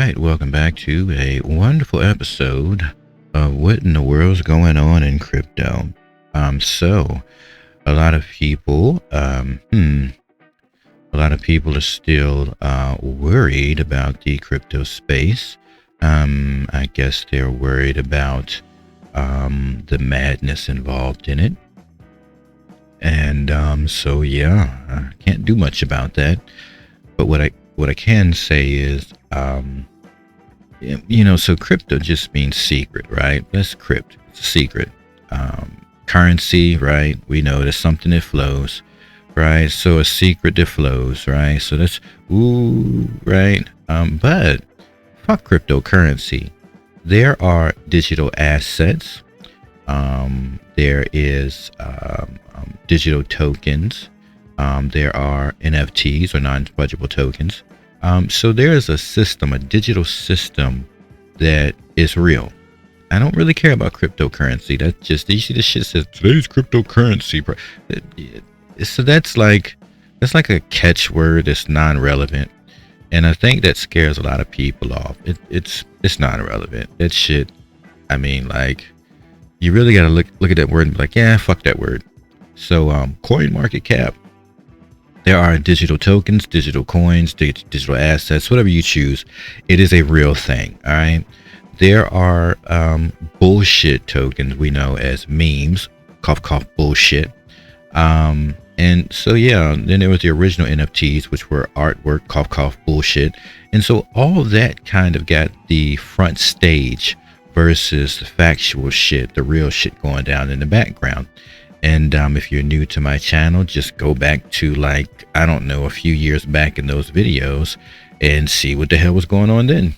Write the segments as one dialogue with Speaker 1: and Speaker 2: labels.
Speaker 1: right, welcome back to a wonderful episode of what in the world's going on in crypto. So a lot of people, a lot of people are still worried about the crypto space. I guess they're worried about the madness involved in it, and so yeah, I can't do much about that. But what I can say is, so crypto just means secret, right? That's crypt. It's a secret. Currency, right? We know there's something that flows, right? So a secret that flows, right? So that's right? But fuck cryptocurrency. There are digital assets. There is digital tokens. There are NFTs or non-fungible tokens. So there is a system, a digital system that is real. I don't really care about cryptocurrency. That's just, you see this shit says today's cryptocurrency. So that's like a catchword that's non-relevant. And I think that scares a lot of people off. It's non-relevant. That shit, I mean, like, you really gotta look at that word and be like, yeah, fuck that word. So CoinMarketCap. There are digital tokens, digital coins, digital assets, whatever you choose. It is a real thing, all right? There are bullshit tokens we know as memes, cough, cough, bullshit. And so, yeah, then there was the original NFTs, which were artwork, cough, cough, bullshit. And so all of that kind of got the front stage versus the factual shit, the real shit going down in the background. And if you're new to my channel, just go back to, like, I don't know, a few years back in those videos and see what the hell was going on then.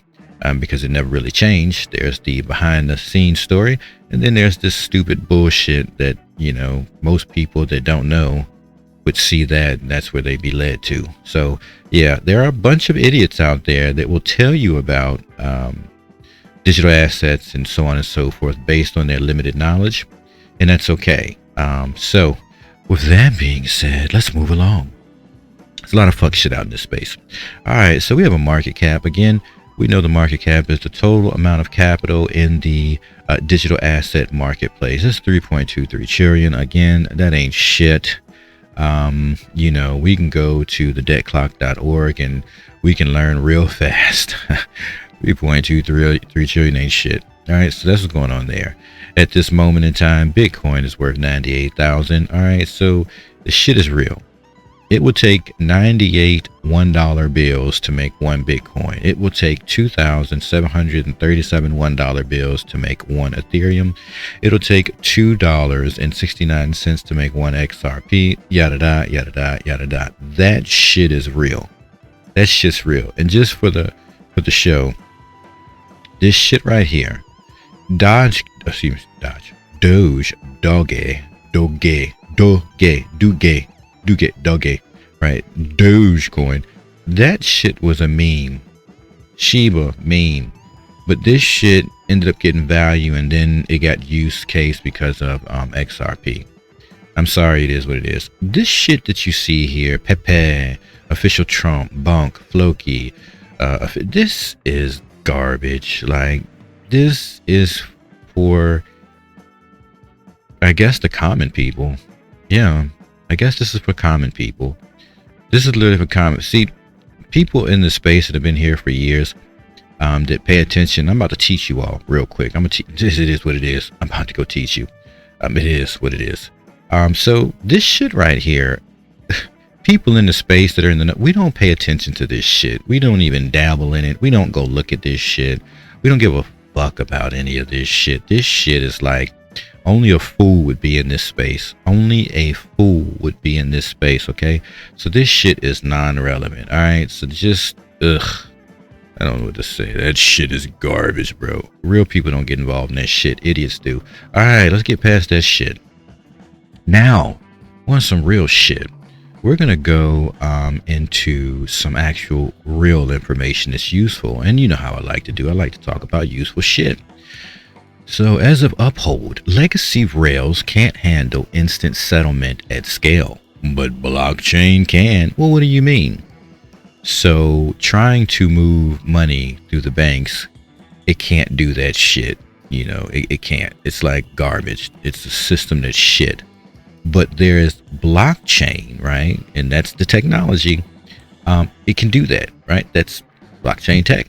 Speaker 1: Because it never really changed. There's the behind the scenes story. And then there's this stupid bullshit that, most people that don't know would see that, and that's where they'd be led to. So, yeah, there are a bunch of idiots out there that will tell you about digital assets and so on and so forth based on their limited knowledge. And that's okay. So with that being said, let's move along. There's a lot of fuck shit out in this space. All right, so we have a market cap. Again, we know the market cap is the total amount of capital in the digital asset marketplace. It's 3.23 trillion. Again, that ain't shit. We can go to the debtclock.org and we can learn real fast. 3.23 trillion ain't shit. All right, so that's what's going on there. At this moment in time, Bitcoin is worth 98,000. All right, so the shit is real. It will take 98 $1 bills to make one Bitcoin. It will take 2,737 $1 bills to make one Ethereum. It'll take $2.69 to make one XRP. Yada da, yada da, yada da. That shit is real. That shit's real. And just for the show, this shit right here, Doge, right? Dogecoin. That shit was a meme. Shiba meme. But this shit ended up getting value and then it got use case because of XRP. I'm sorry, it is what it is. This shit that you see here, Pepe, official Trump, Bunk, Floki, this is garbage. Like, this is for, I guess, the common people. Yeah, I guess this is for common people. This is literally for common. See, people in the space that have been here for years, that pay attention. I'm about to teach you all real quick. I'm gonna teach. It is what it is. I'm about to go teach you. It is what it is. So this shit right here, people in the space that are in the, we don't pay attention to this shit. We don't even dabble in it. We don't go look at this shit. We don't give a fuck about any of this shit. This shit is like, only a fool would be in this space. Only a fool would be in this space, okay? So this shit is non-relevant, all right? So just, I don't know what to say. That shit is garbage, bro. Real people don't get involved in that shit. Idiots do. All right, let's get past that shit. Now, on some real shit. We're going to go into some actual real information that's useful. And you know how I like to do. I like to talk about useful shit. So as of Uphold, legacy rails can't handle instant settlement at scale, but blockchain can. Well, what do you mean? So trying to move money through the banks, it can't do that shit. It can't. It's like garbage. It's a system that's shit. But there's blockchain, right? And that's the technology. It can do that, right? That's blockchain tech.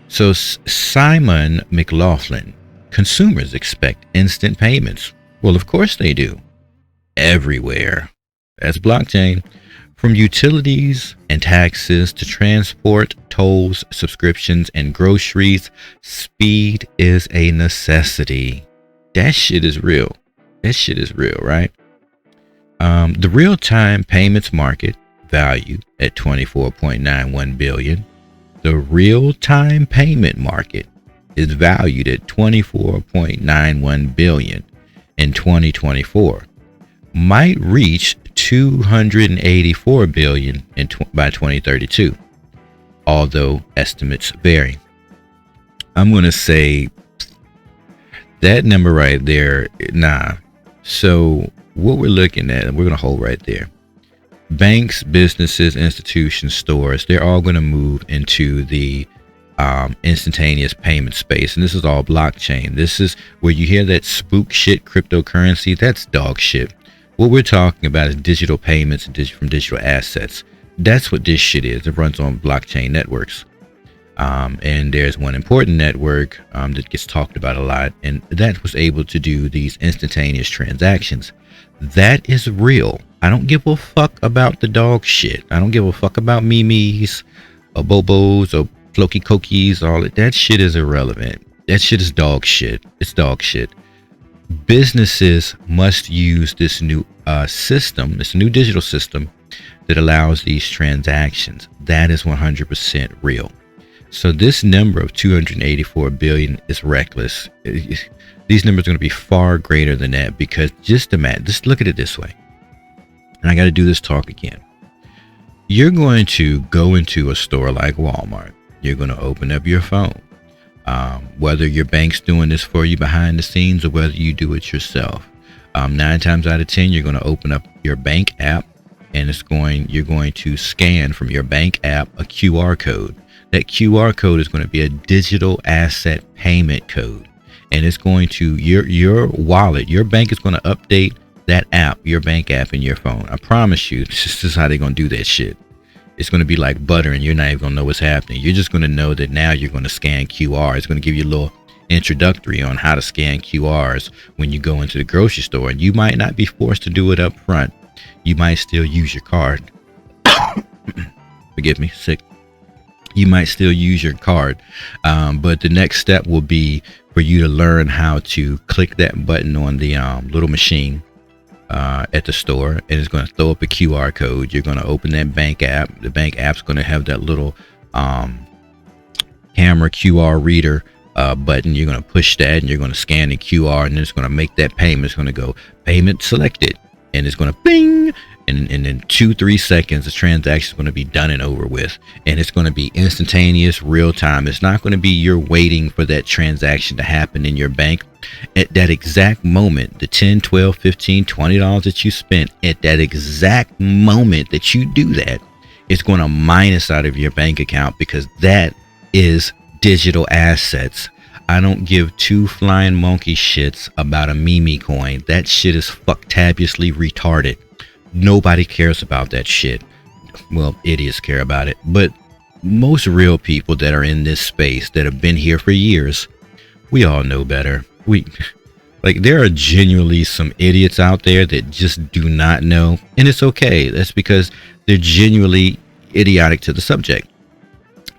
Speaker 1: So Simon McLaughlin, consumers expect instant payments. Well, of course they do. Everywhere. That's blockchain. From utilities and taxes to transport, tolls, subscriptions, and groceries, speed is a necessity. That shit is real. That shit is real, right? The real-time payments market valued at $24.91 billion. The real-time payment market is valued at $24.91 billion in 2024. Might reach $284 billion by 2032, although estimates vary. I'm going to say that number right there, nah. So what we're looking at, and we're going to hold right there. Banks, businesses, institutions, stores, they're all going to move into the instantaneous payment space. And this is all blockchain. This is where you hear that spook shit, cryptocurrency. That's dog shit. What we're talking about is digital payments from digital assets. That's what this shit is. It runs on blockchain networks. And there's one important network that gets talked about a lot, and that was able to do these instantaneous transactions. That is real. I don't give a fuck about the dog shit. I don't give a fuck about memes or bobos or floki cokies. All that shit is irrelevant. That shit is dog shit. It's dog shit. Businesses must use this new system, this new digital system that allows these transactions. That is 100% real. So this number of 284 billion is reckless. These numbers are going to be far greater than that, because just look at it this way. And I got to do this talk again. You're going to go into a store like Walmart. You're going to open up your phone. Whether your bank's doing this for you behind the scenes or whether you do it yourself. 9 times out of 10, you're going to open up your bank app, and you're going to scan from your bank app a QR code. That QR code is going to be a digital asset payment code, and it's going to your wallet. Your bank is going to update that app, your bank app in your phone. I promise you, this is how they're going to do that shit. It's going to be like butter, and you're not even going to know what's happening. You're just going to know that now you're going to scan QR. It's going to give you a little introductory on how to scan QRs when you go into the grocery store. And you might not be forced to do it up front. You might still use your card. Forgive me, sick. You might still use your card. But the next step will be for you to learn how to click that button on the little machine at the store, and it's going to throw up a QR code. You're going to open that bank app. The bank app's going to have that little camera QR reader button. You're going to push that, and you're going to scan the QR, and then it's going to make that payment. It's going to go payment selected, and it's going to bing, and in 2-3 seconds the transaction is going to be done and over with, and it's going to be instantaneous, real time. It's not going to be you're waiting for that transaction to happen in your bank. At that exact moment, the $10, $12, $15, $20 that you spent, at that exact moment that you do that, it's going to minus out of your bank account, because that is digital assets. I don't give 2 flying monkey shits about a meme coin. That shit is fucktabulously retarded. Nobody cares about that shit. Well, idiots care about it, but most real people that are in this space, that have been here for years, we all know better. There are genuinely some idiots out there that just do not know, and it's okay. That's because they're genuinely idiotic to the subject.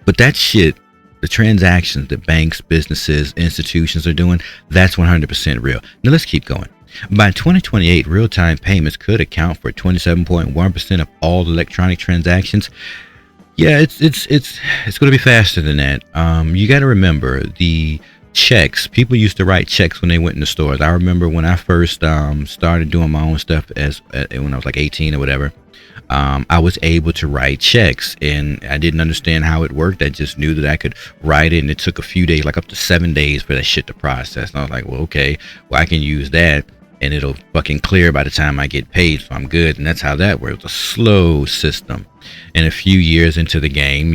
Speaker 1: But that shit, the transactions that banks, businesses, institutions are doing, that's 100% real. Now let's keep going. By 2028, real-time payments could account for 27.1% of all electronic transactions. Yeah, it's going to be faster than that. You got to remember the checks. People used to write checks when they went in the stores. I remember when I first started doing my own stuff when I was like 18 or whatever. I was able to write checks, and I didn't understand how it worked. I just knew that I could write it, and it took a few days, like up to 7 days for that shit to process. And I was like, well, okay, well, I can use that. and it'll fucking clear by the time I get paid, so I'm good. And that's how that works. A slow system. And a few years into the game,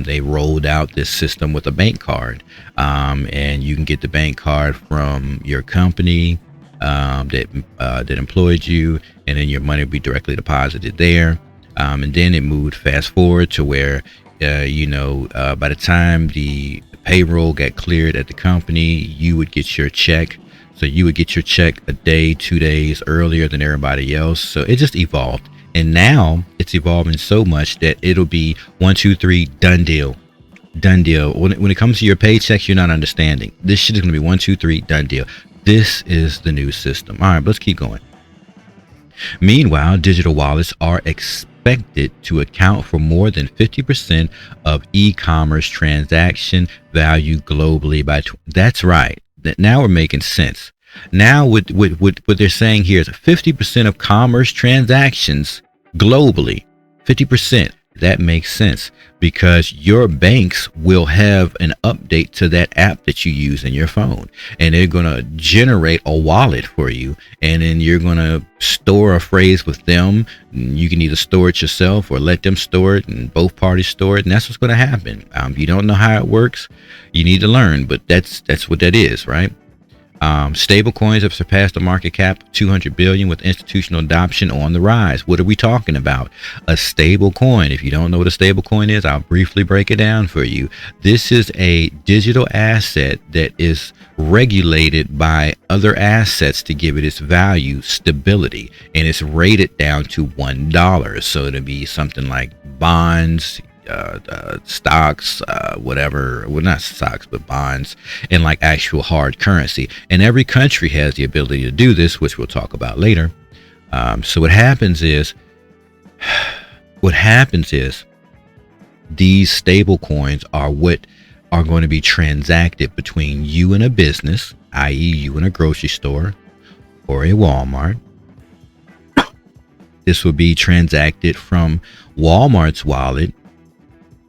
Speaker 1: they rolled out this system with a bank card, and you can get the bank card from your company that employed you, and then your money will be directly deposited there. And then it moved fast forward to where, by the time the payroll got cleared at the company, you would get your check. So you would get your check a day, 2 days earlier than everybody else. So it just evolved. And now it's evolving so much that it'll be 1, 2, 3, done deal. Done deal. When it comes to your paychecks, you're not understanding. This shit is going to be 1, 2, 3, done deal. This is the new system. All right, let's keep going. Meanwhile, digital wallets are expected to account for more than 50% of e-commerce transaction value globally by that's right. Now we're making sense. Now what they're saying here is 50% of commerce transactions globally, 50%. That makes sense because your banks will have an update to that app that you use in your phone, and they're going to generate a wallet for you, and then you're going to store a phrase with them. You can either store it yourself or let them store it, and both parties store it, and that's what's going to happen. If you don't know how it works, you need to learn, but that's what that is, right? Stable coins have surpassed the market cap of $200 billion with institutional adoption on the rise. What are we talking about? A stable coin. If you don't know what a stable coin is, I'll briefly break it down for you. This is a digital asset that is regulated by other assets to give it its value stability, and it's rated down to $1. So it'll be something like bonds, stocks, whatever, well, not stocks, but bonds, and like actual hard currency. And every country has the ability to do this, which we'll talk about later. So what happens is these stable coins are what are going to be transacted between you and a business, i.e. you and a grocery store or a Walmart. This will be transacted from Walmart's wallet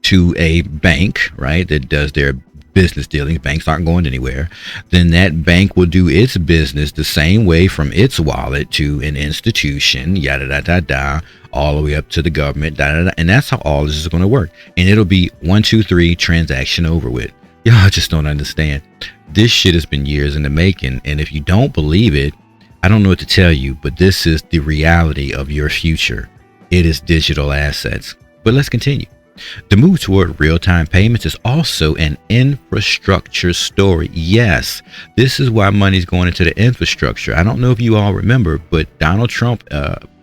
Speaker 1: to a bank, right, that does their business dealings. Banks aren't going anywhere. Then that bank will do its business the same way from its wallet to an institution, yada da da da, all the way up to the government, da da da. And that's how all this is going to work. And it'll be 1, 2, 3 transaction over with. Y'all just don't understand. This shit has been years in the making, and if you don't believe it, I don't know what to tell you, but this is the reality of your future. It is digital assets. But let's continue. The move toward real-time payments is also an infrastructure story. Yes, this is why money's going into the infrastructure. I don't know if you all remember, but Donald Trump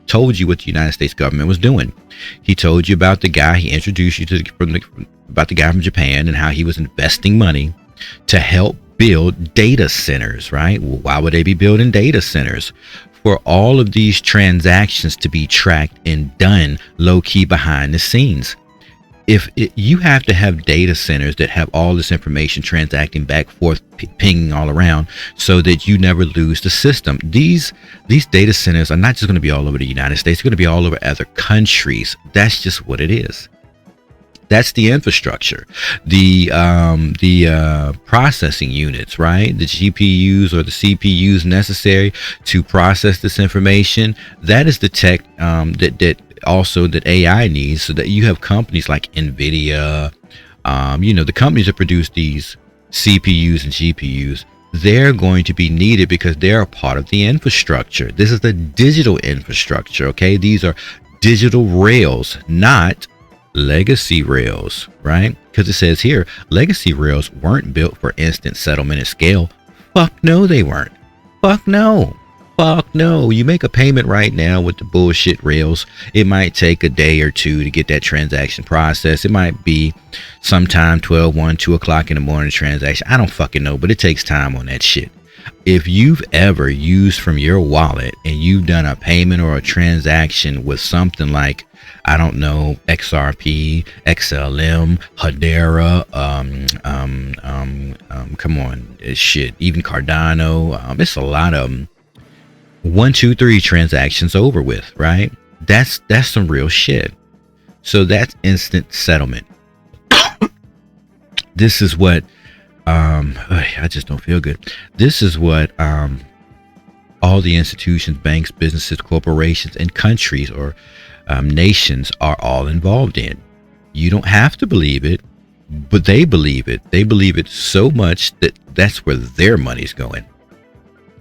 Speaker 1: told you what the United States government was doing. He told you about the guy, he introduced you to about the guy from Japan and how he was investing money to help build data centers, right? Well, why would they be building data centers? For all of these transactions to be tracked and done low-key behind the scenes. You have to have data centers that have all this information transacting back, forth, pinging all around, so that you never lose the system. These data centers are not just going to be all over the United States; they're going to be all over other countries. That's just what it is. That's the infrastructure. The processing units, right? The GPUs or the CPUs necessary to process this information. That is the tech that AI needs, so that you have companies like NVIDIA, the companies that produce these CPUs and GPUs, they're going to be needed because they're a part of the infrastructure. This is the digital infrastructure, okay? These are digital rails, not legacy rails, right? Because it says here, legacy rails weren't built for instant settlement and scale. Fuck no, they weren't. Fuck no. Fuck no. You make a payment right now with the bullshit rails. It might take a day or two to get that transaction processed. It might be sometime 12, 1, 2 o'clock in the morning transaction. I don't fucking know, but it takes time on that shit. If you've ever used from your wallet and you've done a payment or a transaction with something like, I don't know, XRP, XLM, Hedera, come on, shit, even Cardano, it's a lot of them. 1, 2, 3 transactions over with, right? That's some real shit. So that's instant settlement. This is what I just don't feel good. This is what all the institutions, banks, businesses, corporations, and countries or nations are all involved in. You don't have to believe it, but they believe it. They believe it so much that that's where their money's going.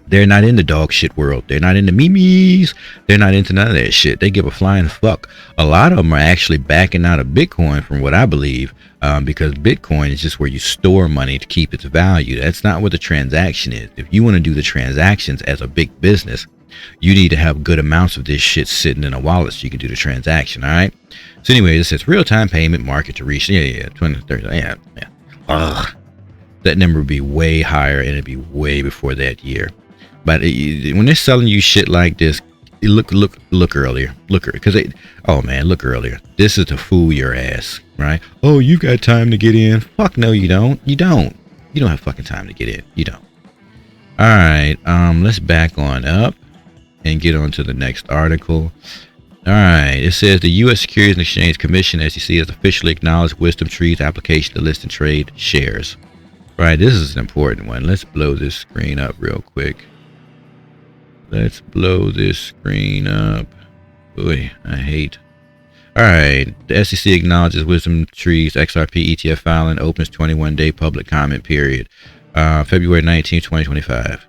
Speaker 1: They're not in the dog shit world. They're not into memes. They're not into none of that shit. They give a flying fuck. A lot of them are actually backing out of Bitcoin, from what I believe, because Bitcoin is just where you store money to keep its value. That's not what the transaction is. If you want to do the transactions as a big business, you need to have good amounts of this shit sitting in a wallet so you can do the transaction. All right. So anyway, this says real-time payment market to reach. Yeah. 2030. Yeah. Ugh. That number would be way higher, and it'd be way before that year. But when they're selling you shit like this, look earlier. Look earlier. This is to fool your ass, right? Oh, you got time to get in? Fuck no, you don't. You don't have fucking time to get in. You don't. All right. Let's back on up and get on to the next article. All right. It says the U.S. Securities and Exchange Commission, SEC, has officially acknowledged WisdomTree's application to list and trade shares. Right. This is an important one. Let's blow this screen up real quick. Let's blow this screen up. Boy, I hate. All right. The SEC acknowledges WisdomTree's XRP ETF filing, opens 21-day public comment period, February 19, 2025.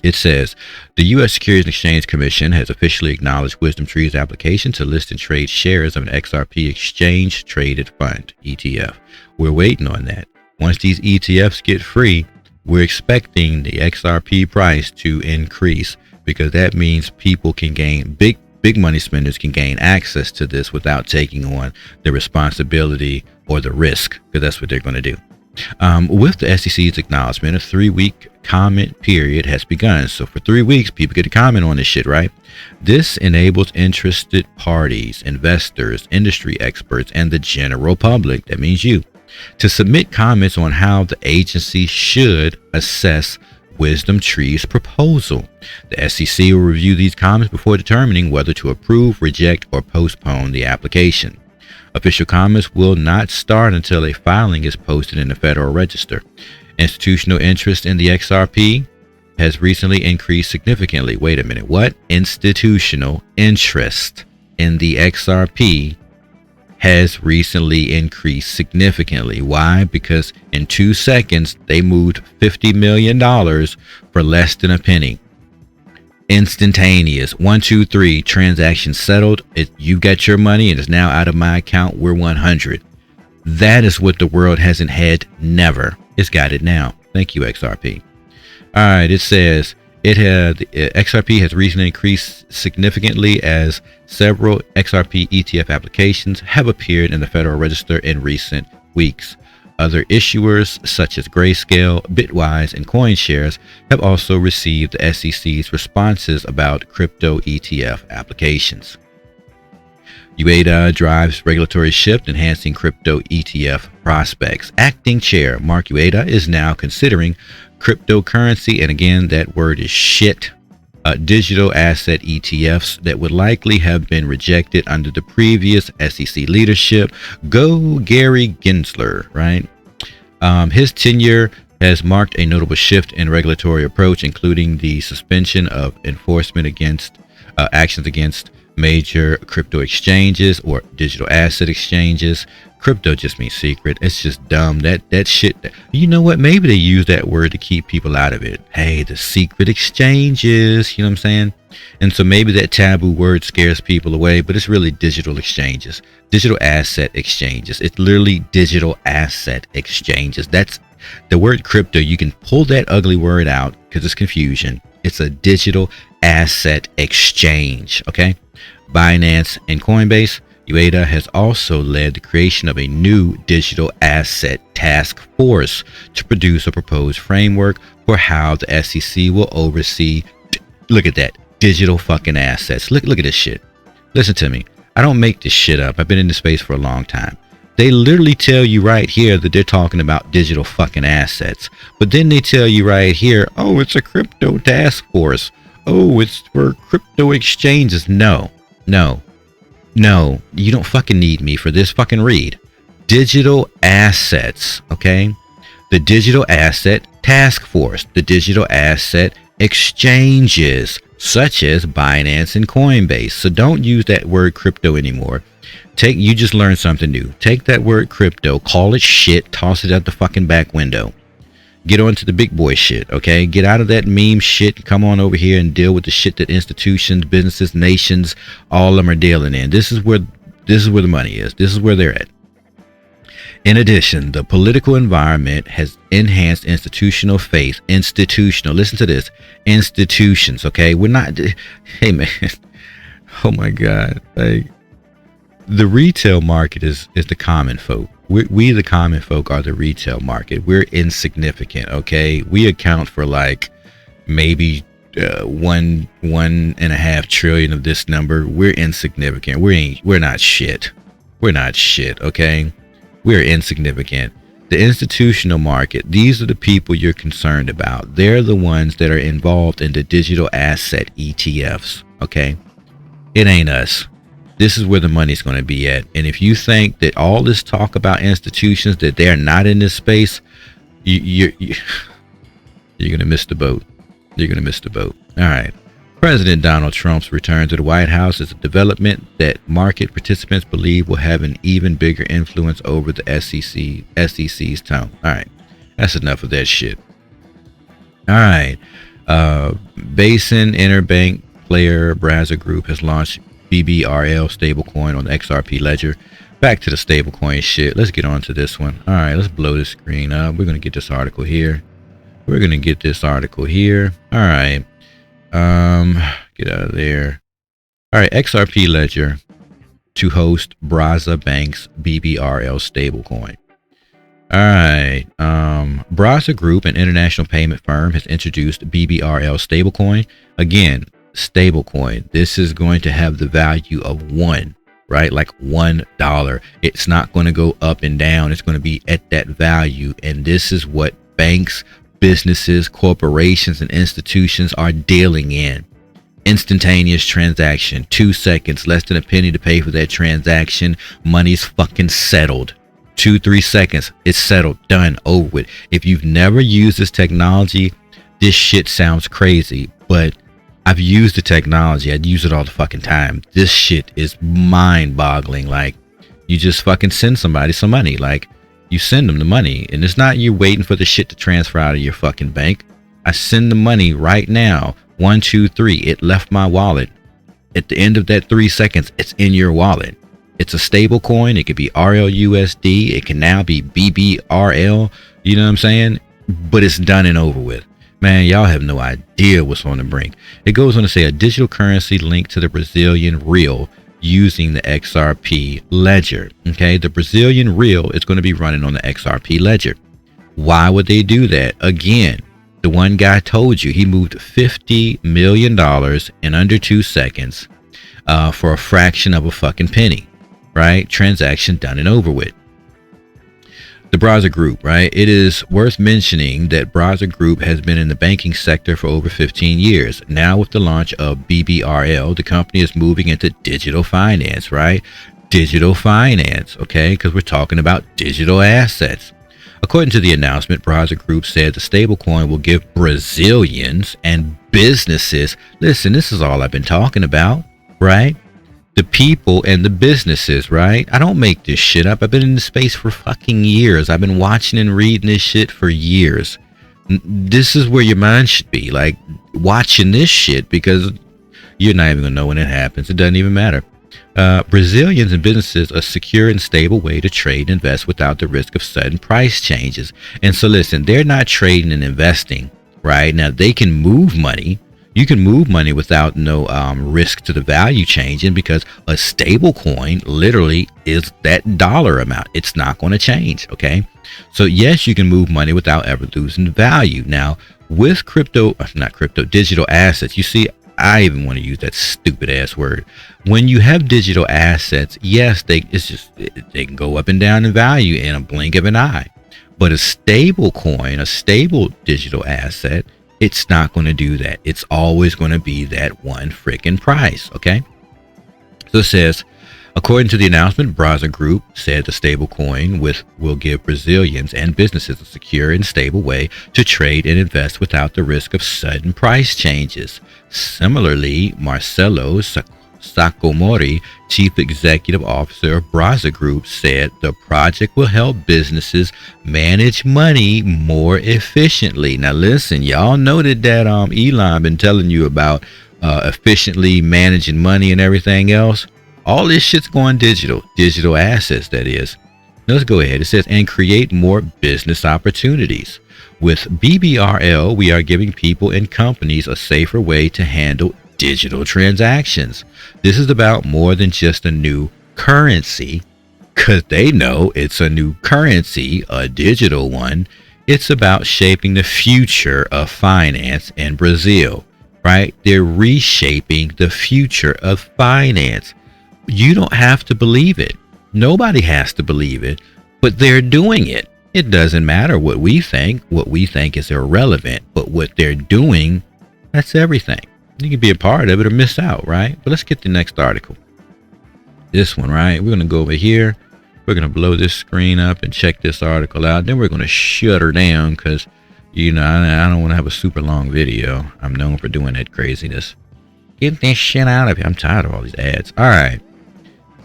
Speaker 1: It says, the U.S. Securities and Exchange Commission has officially acknowledged WisdomTree's application to list and trade shares of an XRP exchange-traded fund, ETF. We're waiting on that. Once these ETFs get free, we're expecting the XRP price to increase, because that means people can gain, big money spenders can gain access to this without taking on the responsibility or the risk, because that's what they're going to do. With the SEC's acknowledgement, a 3-week comment period has begun. So for 3 weeks, people get to comment on this shit, right? This enables interested parties, investors, industry experts, and the general public, that means you, to submit comments on how the agency should assess WisdomTree's proposal. The SEC will review these comments before determining whether to approve, reject, or postpone the application. Official comments will not start until a filing is posted in the Federal Register. Institutional interest in the XRP has recently increased significantly. Wait a minute, what? Institutional interest in the XRP has recently increased significantly. Why? Because in 2 seconds, they moved $50 million for less than a penny. Instantaneous. 1, 2, 3, transaction settled. You got your money and it's now out of my account. We're 100. That is what the world hasn't had. Never. It's got it now. Thank you, XRP. All right. It says XRP has recently increased significantly as several XRP ETF applications have appeared in the Federal Register in recent weeks. Other issuers such as Grayscale, Bitwise, and CoinShares have also received the SEC's responses about crypto ETF applications. UEDA drives regulatory shift, enhancing crypto ETF prospects. Acting Chair Mark UEDA is now considering cryptocurrency, and again, that word is shit, digital asset ETFs that would likely have been rejected under the previous SEC leadership. Go Gary Gensler, right? His tenure has marked a notable shift in regulatory approach, including the suspension of enforcement against actions against major crypto exchanges or digital asset exchanges. Crypto just means secret. It's just dumb. That shit. You know what? Maybe they use that word to keep people out of it. Hey, the secret exchanges. You know what I'm saying? And so maybe that taboo word scares people away, but it's really digital exchanges, digital asset exchanges. It's literally digital asset exchanges. That's the word crypto. You can pull that ugly word out because it's confusion. It's a digital asset exchange. Okay. Binance and Coinbase. UEDA has also led the creation of a new digital asset task force to produce a proposed framework for how the SEC will oversee, look at that, digital fucking assets. Look at this shit. Listen to me. I don't make this shit up. I've been in this space for a long time. They literally tell you right here that they're talking about digital fucking assets. But then they tell you right here, oh, it's a crypto task force. Oh, it's for crypto exchanges. No, you don't fucking need me for this. Fucking read. Digital assets, okay? The digital asset task force, the digital asset exchanges such as Binance and Coinbase. So don't use that word crypto anymore. You just learned something new. Take that word crypto, call it shit, toss it out the fucking back window. Get on to the big boy shit, okay? Get out of that meme shit. Come on over here and deal with the shit that institutions, businesses, nations, all of them are dealing in. This is where the money is. This is where they're at. In addition, the political environment has enhanced institutional faith. Listen to this. Institutions, okay? We're not, hey man, oh my God. Like, the retail market is the common folk. We the common folk are the retail market. We're insignificant, okay? We account for like maybe 1.5 trillion of this number. We're insignificant. We're not shit. We're not shit, okay? We're insignificant. The institutional market, these are the people you're concerned about. They're the ones that are involved in the digital asset ETFs, okay? It ain't us. This is where the money's going to be at. And if you think that all this talk about institutions, that they're not in this space, you're going to miss the boat. You're going to miss the boat. All right. President Donald Trump's return to the White House is a development that market participants believe will have an even bigger influence over the SEC's tone. All right. That's enough of that shit. All right. Basin Interbank Player Brazos Group has launched BBRL stablecoin on the XRP ledger. Back to the stablecoin shit. Let's get on to this one. All right, let's blow this screen up. We're going to get this article here. All right. Get out of there. All right, XRP ledger to host Brazos Bank's BBRL stablecoin. All right. Brazos Group, an international payment firm, has introduced BBRL stablecoin. Again, stablecoin. This is going to have the value of one, right? Like $1. It's not going to go up and down. It's going to be at that value. And this is what banks, businesses, corporations, and institutions are dealing in. Instantaneous transaction, 2 seconds, less than a penny to pay for that transaction. Money's fucking settled. 2-3 seconds, it's settled, done, over with. If you've never used this technology, this shit sounds crazy, but I've used the technology. I use it all the fucking time. This shit is mind-boggling. Like, you just fucking send somebody some money. Like, you send them the money, and it's not you waiting for the shit to transfer out of your fucking bank. I send the money right now. 1, 2, 3. It left my wallet. At the end of that 3 seconds, it's in your wallet. It's a stable coin. It could be RLUSD. It can now be BBRL. You know what I'm saying? But it's done and over with. Man, y'all have no idea what's on the brink. It goes on to say a digital currency linked to the Brazilian real using the XRP ledger. Okay, the Brazilian real is going to be running on the XRP ledger. Why would they do that? Again, the one guy told you he moved $50 million in under 2 seconds for a fraction of a fucking penny, right? Transaction done and over with. The Brazos Group, right? It is worth mentioning that Brazos Group has been in the banking sector for over 15 years. Now with the launch of BBRL, the company is moving into digital finance, right? Digital finance, okay? Because we're talking about digital assets. According to the announcement, Brazos Group said the stablecoin will give Brazilians and businesses, listen, this is all I've been talking about, right? The people and the businesses, right? I don't make this shit up. I've been in this space for fucking years. I've been watching and reading this shit for years. This is where your mind should be, like watching this shit, because you're not even gonna know when it happens. It doesn't even matter. Brazilians and businesses a secure and stable way to trade and invest without the risk of sudden price changes. And so listen, they're not trading and investing, right? Now they can move money. You can move money without no risk to the value changing, because a stable coin literally is that dollar amount. It's not going to change. Okay. So yes, you can move money without ever losing value. Now with digital assets, you see, I even want to use that stupid ass word. When you have digital assets, yes, they can go up and down in value in a blink of an eye. But a stable coin, a stable digital asset, it's not going to do that. It's always going to be that one freaking price. Okay. So it says, According to the announcement, Brasa Group said the stablecoin will give Brazilians and businesses a secure and stable way to trade and invest without the risk of sudden price changes. Similarly, Marcelo Sacomori, Chief Executive Officer of Brasa Group, said the project will help businesses manage money more efficiently. Now listen, y'all noted that Elon been telling you about efficiently managing money and everything else. All this shit's going digital assets, that is. Now let's go ahead. It says, and create more business opportunities. With BBRL, we are giving people and companies a safer way to handle digital transactions. This is about more than just a new currency, because they know it's a new currency, a digital one. It's about shaping the future of finance in Brazil, right? They're reshaping the future of finance. You don't have to believe it. Nobody has to believe it, but they're doing it. It doesn't matter what we think. What we think is irrelevant, but what they're doing, that's everything. You can be a part of it or miss out, right? But let's get the next article. This one, right? We're going to go over here. We're going to blow this screen up and check this article out. Then we're going to shut her down because, I don't want to have a super long video. I'm known for doing that craziness. Get this shit out of here. I'm tired of all these ads. All right.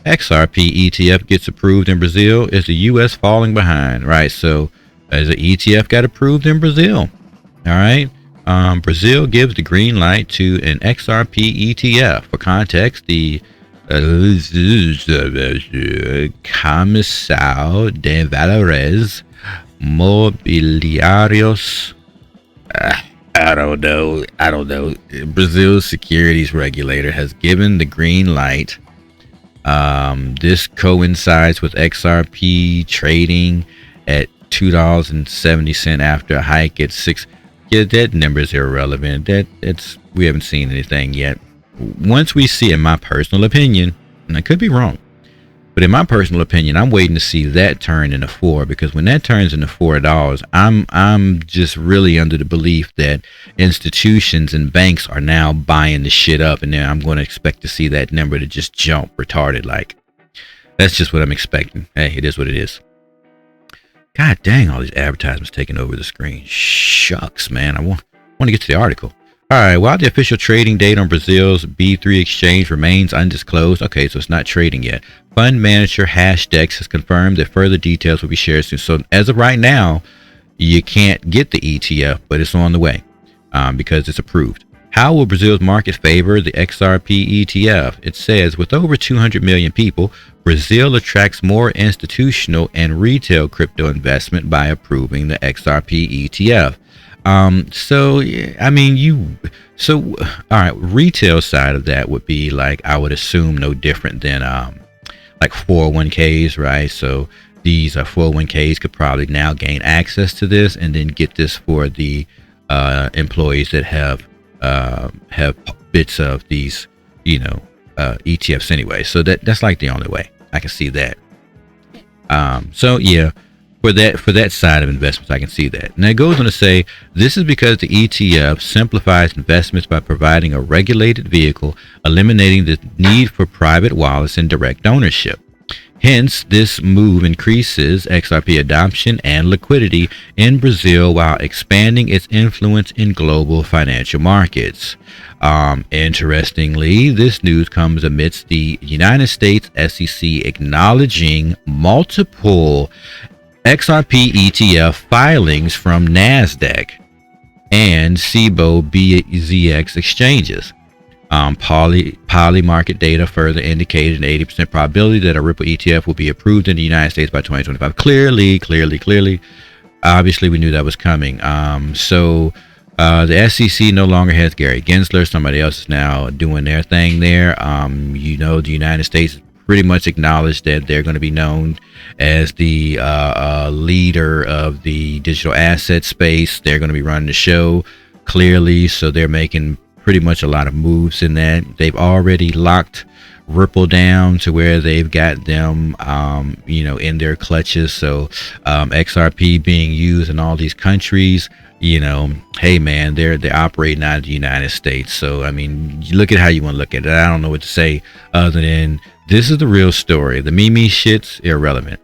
Speaker 1: XRP ETF gets approved in Brazil. Is the U.S. falling behind? Right. So as an ETF got approved in Brazil. All right. Brazil gives the green light to an XRP ETF. For context, the Comissão de Valores Mobiliários. I don't know. Brazil's securities regulator has given the green light. This coincides with XRP trading at $2.70 after a hike at $6. Yeah, that number is irrelevant. We haven't seen anything yet. Once we see, in my personal opinion, and I could be wrong, but in my personal opinion, I'm waiting to see that turn into $4, because when that turns into $4, I'm just really under the belief that institutions and banks are now buying the shit up, and then I'm going to expect to see that number to just jump retarded. Like, that's just what I'm expecting. Hey, it is what it is. God dang, all these advertisements taking over the screen. Shucks, man. I want to get to the article. All right, while the official trading date on Brazil's B3 exchange remains undisclosed, okay, so it's not trading yet, fund manager Hashdex has confirmed that further details will be shared soon. So as of right now, you can't get the ETF, but it's on the way because it's approved. How will Brazil's market favor the XRP ETF? It says, with over 200 million people, Brazil attracts more institutional and retail crypto investment by approving the XRP ETF. All right, retail side of that would be like, I would assume no different than like 401ks, right? So these 401ks could probably now gain access to this and then get this for the employees that have bits of these, ETFs anyway. So that's like the only way I can see that. So yeah. For that side of investments, I can see that. Now it goes on to say, this is because the ETF simplifies investments by providing a regulated vehicle, eliminating the need for private wallets and direct ownership. Hence, this move increases XRP adoption and liquidity in Brazil while expanding its influence in global financial markets. Interestingly, this news comes amidst the United States SEC acknowledging multiple XRP ETF filings from NASDAQ and Cboe BZX exchanges. Poly market data further indicated an 80% probability that a Ripple ETF will be approved in the United States by 2025. Clearly. Obviously, we knew that was coming. The SEC no longer has Gary Gensler. Somebody else is now doing their thing there. The United States pretty much acknowledged that they're going to be known as the leader of the digital asset space. They're going to be running the show, clearly, so they're making pretty much a lot of moves in that. They've already locked Ripple down to where they've got them in their clutches. So XRP being used in all these countries, hey man, they're operating out of the United States. So I mean, you look at how you want to look at it. I don't know what to say other than This is the real story. The Mimi shit's irrelevant.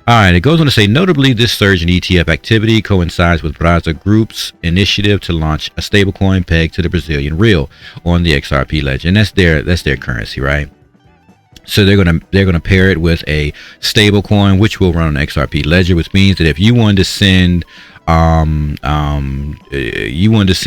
Speaker 1: All right, it goes on to say, notably, this surge in ETF activity coincides with Brazza Group's initiative to launch a stablecoin pegged to the Brazilian real on the XRP ledger, and that's their currency, right? So they're gonna pair it with a stablecoin, which will run on XRP ledger, which means that if you wanted to send,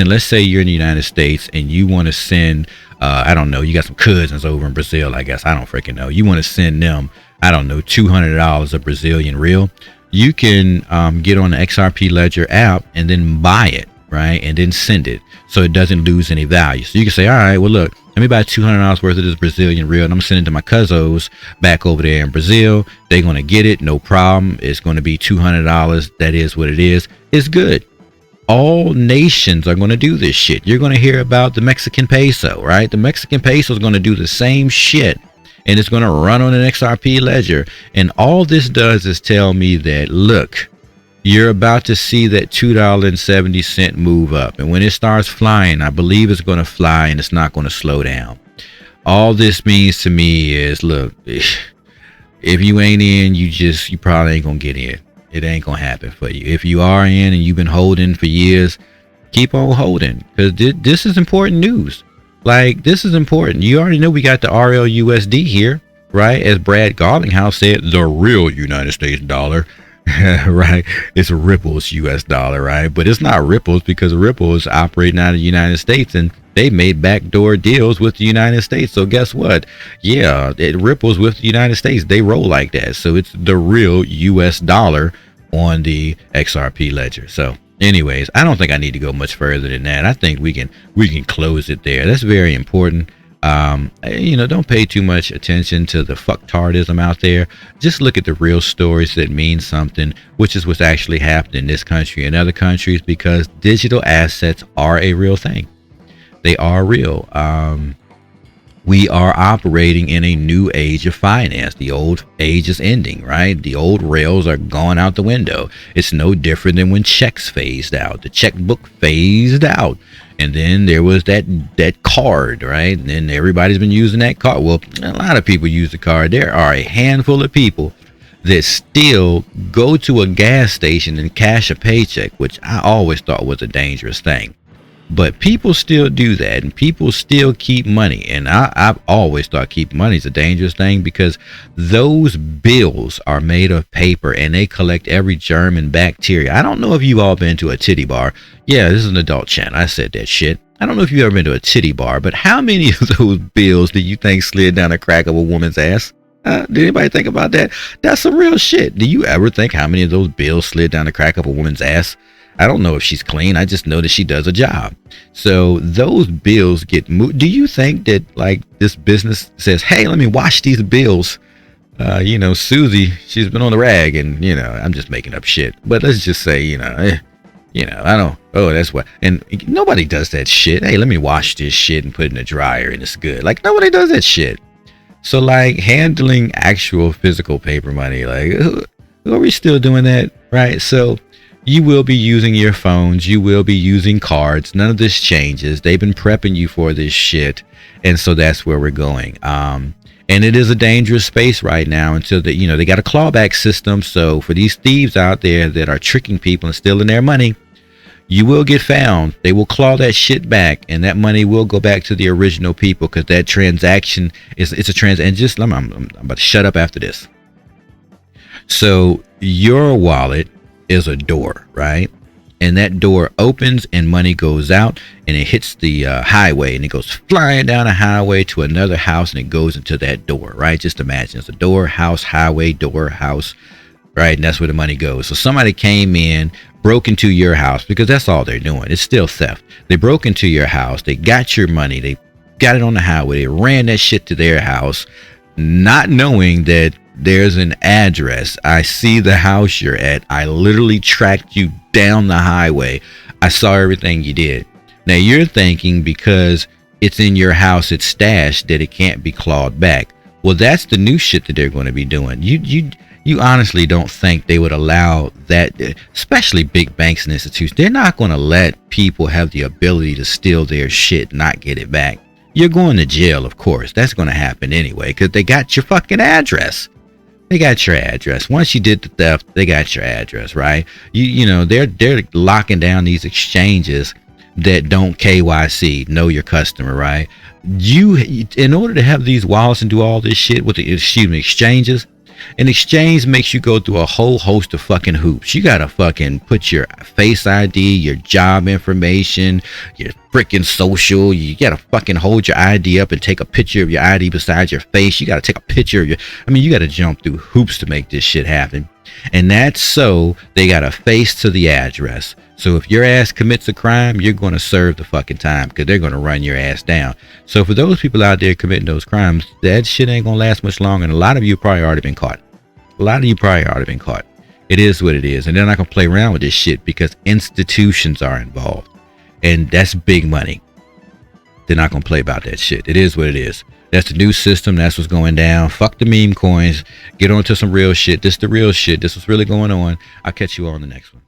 Speaker 1: let's say you're in the United States and you want to send, I don't know, you got some cousins over in Brazil, I guess, I don't freaking know. You want to send them, I don't know, $200 of Brazilian real. You can get on the XRP Ledger app and then buy it, right? And then send it so it doesn't lose any value. So you can say, all right, well, look, let me buy $200 worth of this Brazilian real and I'm sending it to my cousins back over there in Brazil. They're going to get it. No problem. It's going to be $200. That is what it is. It's good. All nations are going to do this shit. You're going to hear about the Mexican peso, right? The Mexican peso is going to do the same shit. And it's going to run on an XRP ledger. And all this does is tell me that, look, you're about to see that $2.70 move up. And when it starts flying, I believe it's going to fly and it's not going to slow down. All this means to me is, look, if you ain't in, you probably ain't going to get in. It ain't going to happen for you. If you are in and you've been holding for years, keep on holding, because this is important news. Like, this is important. You already know we got the RLUSD here, right? As Brad Garlinghouse said, the real United States dollar, right? It's Ripple's US dollar, right? But it's not Ripple's, because Ripple is operating out of the United States and they made backdoor deals with the United States. So guess what? Yeah, it Ripple's with the United States. They roll like that. So it's the real US dollar on the XRP ledger. So anyways, I don't think I need to go much further than that. I think we can close it there. That's very important. Don't pay too much attention to the fucktardism out there. Just look at the real stories that mean something, which is what's actually happened in this country and other countries, because digital assets are a real thing. They are real. We are operating in a new age of finance. The old age is ending, right? The old rails are going out the window. It's no different than when checks phased out. The checkbook phased out. And then there was that card, right? And then everybody's been using that card. Well, a lot of people use the card. There are a handful of people that still go to a gas station and cash a paycheck, which I always thought was a dangerous thing. But people still do that, and people still keep money. And I've always thought keep money is a dangerous thing, because those bills are made of paper and they collect every germ and bacteria. I don't know if you've all been to a titty bar. Yeah, this is an adult channel. I said that shit. I don't know if you've ever been to a titty bar, but how many of those bills do you think slid down the crack of a woman's ass? Did anybody think about that? That's some real shit. Do you ever think how many of those bills slid down the crack of a woman's ass? I don't know if she's clean. I just know that she does a job. So those bills get moved. Do you think that, like, this business says, hey, let me wash these bills? Susie, she's been on the rag, and, I'm just making up shit. But let's just say, I don't, that's what, and nobody does that shit. Hey, let me wash this shit and put it in the dryer and it's good. Like, nobody does that shit. So, like, handling actual physical paper money, like, are we still doing that? Right? So, you will be using your phones. You will be using cards. None of this changes. They've been prepping you for this shit. And so that's where we're going. And it is a dangerous space right now until they got a clawback system. So for these thieves out there that are tricking people and stealing their money, you will get found. They will claw that shit back, and that money will go back to the original people, because that transaction it's a and just, I'm about to shut up after this. So your wallet is a door, right? And that door opens and money goes out, and it hits the highway, and it goes flying down a highway to another house, and it goes into that door, right? Just imagine it's a door, house, highway, door, house, right? And that's where the money goes. So somebody came in, broke into your house, because that's all they're doing. It's still theft. They broke into your house, they got your money, they got it on the highway, they ran that shit to their house, not knowing that there's an address. I see the house you're at. I literally tracked you down the highway. I saw everything you did. Now you're thinking because it's in your house, it's stashed, that it can't be clawed back. Well, that's the new shit that they're going to be doing. You honestly don't think they would allow that, especially big banks and institutions. They're not going to let people have the ability to steal their shit, not get it back. you're going to jail, of course. That's going to happen anyway, because they got your fucking address. They got your address. Once you did the theft, they got your address, right? You know, they're locking down these exchanges that don't KYC, know your customer, right? In order to have these wallets and do all this shit with the exchanges, an exchange makes you go through a whole host of fucking hoops. You gotta fucking put your face ID, your job information, your freaking social. You gotta fucking hold your ID up and take a picture of your ID beside your face. You gotta take a picture of you gotta jump through hoops to make this shit happen. And that's so they got a face to the address. So if your ass commits a crime, you're going to serve the fucking time, because they're going to run your ass down. So for those people out there committing those crimes, that shit ain't going to last much longer. And a lot of you probably already been caught. It is what it is. And they're not going to play around with this shit, because institutions are involved. And that's big money. They're not going to play about that shit. It is what it is. That's the new system. That's what's going down. Fuck the meme coins. Get on to some real shit. This is the real shit. This is what's really going on. I'll catch you all on the next one.